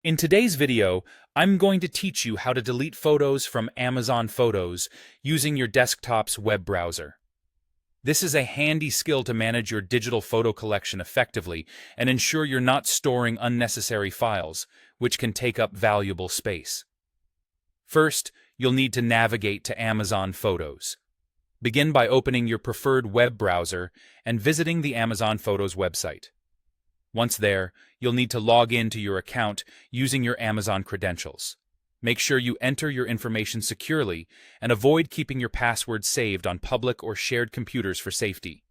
In today's video, I'm going to teach you how to delete photos from Amazon Photos using your desktop's web browser. This is a handy skill to manage your digital photo collection effectively and ensure you're not storing unnecessary files, which can take up valuable space. First, you'll need to navigate to Amazon Photos. Begin by opening your preferred web browser and visiting the Amazon Photos website. Once there, you'll need to log in to your account using your Amazon credentials. Make sure you enter your information securely and avoid keeping your password saved on public or shared computers for safety.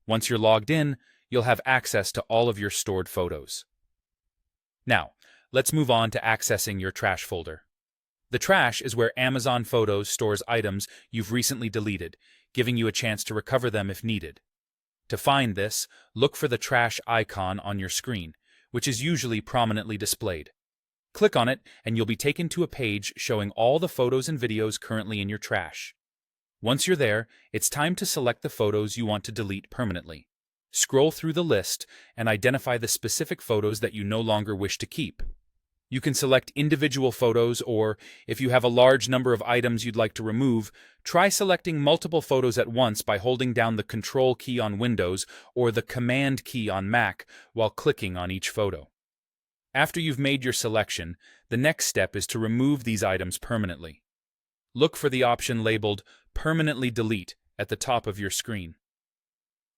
Once you're logged in, you'll have access to all of your stored photos. Now, let's move on to accessing your trash folder. The trash is where Amazon Photos stores items you've recently deleted, giving you a chance to recover them if needed. To find this, look for the trash icon on your screen, which is usually prominently displayed. Click on it and you'll be taken to a page showing all the photos and videos currently in your trash. Once you're there, it's time to select the photos you want to delete permanently. Scroll through the list and identify the specific photos that you no longer wish to keep. You can select individual photos, or if you have a large number of items you'd like to remove, try selecting multiple photos at once by holding down the Control key on Windows or the Command key on Mac while clicking on each photo. After you've made your selection, the next step is to remove these items permanently. Look for the option labeled Permanently Delete at the top of your screen.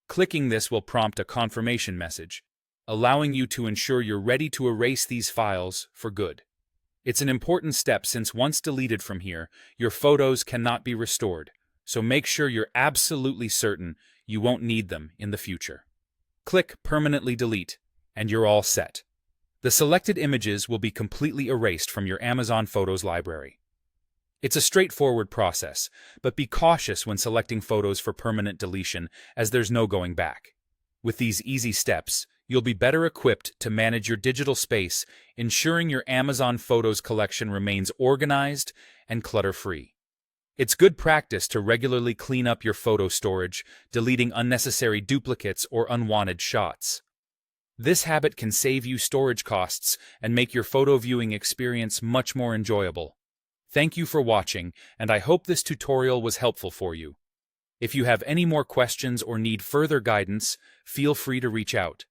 Clicking this will prompt a confirmation message, allowing you to ensure you're ready to erase these files for good. It's an important step since once deleted from here, your photos cannot be restored, so make sure you're absolutely certain you won't need them in the future. Click Permanently Delete, and you're all set. The selected images will be completely erased from your Amazon Photos library. It's a straightforward process, but be cautious when selecting photos for permanent deletion, as there's no going back. With these easy steps, you'll be better equipped to manage your digital space, ensuring your Amazon Photos collection remains organized and clutter-free. It's good practice to regularly clean up your photo storage, deleting unnecessary duplicates or unwanted shots. This habit can save you storage costs and make your photo viewing experience much more enjoyable. Thank you for watching, and I hope this tutorial was helpful for you. If you have any more questions or need further guidance, feel free to reach out.